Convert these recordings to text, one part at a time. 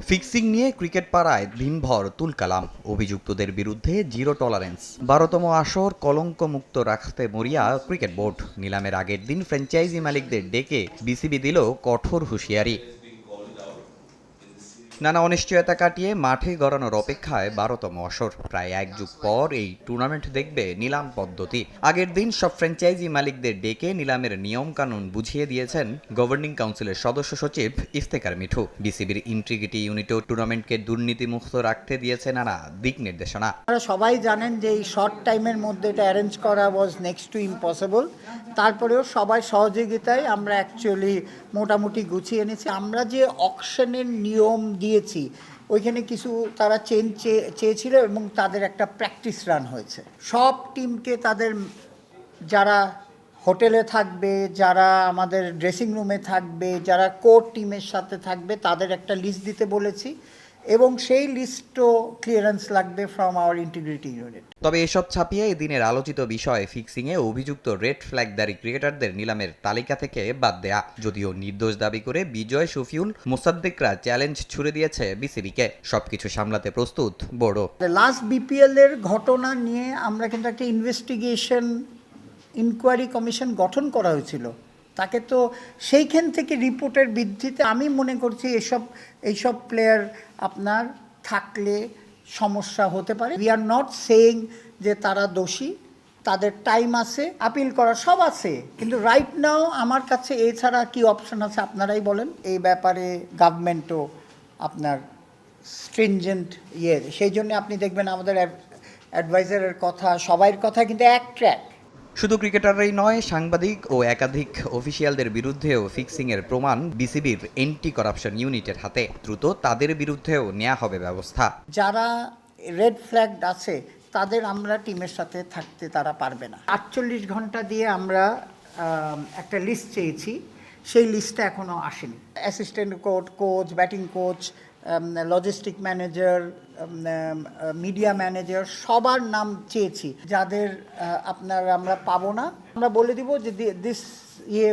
Fixing নিয়ে cricket পাড়ায় দিনভর তুলকালাম। অভিযুক্তদের বিরুদ্ধে জিরো টলারেন্স। ১২তম আসর কলঙ্কমুক্ত রাখতে মরিয়া ক্রিকেট বোর্ড। নিলামের আগের দিন ফ্র্যাঞ্চাইজি মালিকদের ডেকে বিসিবি দিল কঠোর হুঁশিয়ারি। নানা অনিশ্চয়তা কাটিয়ে মাঠে গড়ানোর অপেক্ষায় ১২তম আসর। প্রায় এক যুগ পর এই টুর্নামেন্ট দেখবে নিলাম পদ্ধতি। আগের দিন সব ফ্র্যাঞ্চাইজি মালিকদের ডেকে নিলামের নিয়ম কানুন বুঝিয়ে দিয়েছেন গভর্নিং কাউন্সিলের সদস্য সচিব ইফতেখার মিঠু। বিসিবির ইন্টিগ্রিটি ইউনিটও টুর্নামেন্টকে দুর্নীতিমুক্ত রাখতে দিয়েছে নানা দিক নির্দেশনা। আপনারা সবাই জানেন যে এই শর্ট টাইমের মধ্যে এটা অ্যারেঞ্জ করা ওয়াজ নেক্সট টু ইম্পসিবল। তারপরেও সবাই সহযোগিতায় আমরা অ্যাকচুয়ালি মোটামুটি গুছিয়ে এনেছি। আমরা যে অকশনের নিয়ম দিয়েছি ওইখানে কিছু তারা চেঞ্জ চেয়েছিল এবং তাদের একটা প্র্যাকটিস রান হয়েছে। সব টিমকে তাদের যারা হোটেলে থাকবে, যারা আমাদের ড্রেসিং রুমে থাকবে, যারা কোর টিমের সাথে থাকবে তাদের একটা লিস্ট দিতে বলেছি এবং সেই লিস্টও ক্লিয়ারেন্স লাগবে ফ্রম আওয়ার ইন্টিগ্রিটি ইউনিট। তবে এসব ছাপিয়ে এদিনের আলোচিত বিষয় ফিক্সিংয়ে অভিযুক্ত রেড ফ্ল্যাগধারী ক্রিকেটারদের নিলামের তালিকা থেকে বাদ দেয়া। যদিও নির্দোষ দাবি করে বিজয়, শফিউল, মোসাদ্দেকরা চ্যালেঞ্জ ছুড়ে দিয়েছে বিসিবিকে। সবকিছু সামলাতে প্রস্তুত বোর্ডও। লাস্ট বিপিএল এর ঘটনা নিয়ে আমরা কিন্তু একটা ইনকোয়ারি কমিশন গঠন করা হয়েছিল। তাকে তো সেইখান থেকে রিপোর্টের ভিত্তিতে আমি মনে করছি এইসব প্লেয়ার আপনার থাকলে সমস্যা হতে পারে। উই আর নট সেইং যে তারা দোষী, তাদের টাইম আছে, আপিল করা সব আছে, কিন্তু রাইট নাও আমার কাছে এছাড়া কি অপশন আছে আপনারাই বলেন। এই ব্যাপারে গভর্নমেন্টও আপনার স্ট্রিনজেন্ট সেই জন্য আপনি দেখবেন আমাদের অ্যাডভাইজারের কথা সবাইয়ের কথা কিন্তু এক ট্র্যাক। শুধু ক্রিকেটাররাই নয়, সাংবাদিক ও একাধিক অফিসিয়ালদের বিরুদ্ধেও ফিক্সিংয়ের প্রমাণ বিসিবির অ্যান্টি করাপশন ইউনিটের হাতে। দ্রুত তাদের বিরুদ্ধেও নেওয়া হবে ব্যবস্থা। যারা রেড ফ্ল্যাগ আছে তাদের আমরা টিমের সাথে থাকতে তারা পারবে না। ৪৮ ঘন্টা দিয়ে আমরা একটা লিস্ট চেয়েছি, সেই লিস্টটা এখনও আসেনি। Assistant coach, batting coach, logistic manager, media manager সবার নাম চেয়েছি। যাদের আমরা পাবো না, আমরা বলে দিব যে this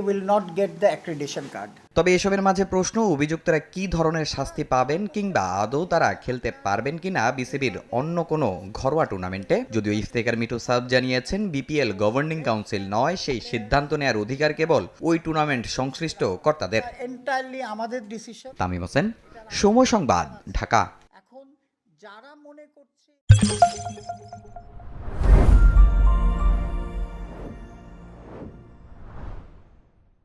will not get the accreditation card. তবে এসবের মাঝে প্রশ্ন, অভিযুক্তরা কি ধরনের শাস্তি পাবেন কিংবা আদৌ তারা খেলতে পারবেন কিনা বিসিবির অন্য কোনো ঘরোয়া টুর্নামেন্টে। যদিও ইফতেখার মিঠু সাব জানিয়েছেন বিপিএল গভর্নিং কাউন্সিল নয়, সেই সিদ্ধান্ত নেওয়ার অধিকার কেবল ওই টুর্নামেন্ট সংশ্লিষ্ট কর্তাদের। এন্টায়ারলি আমাদের ডিসিশন। তামিম হোসেন, সময় সংবাদ, ঢাকা। এখন যারা মনে করছে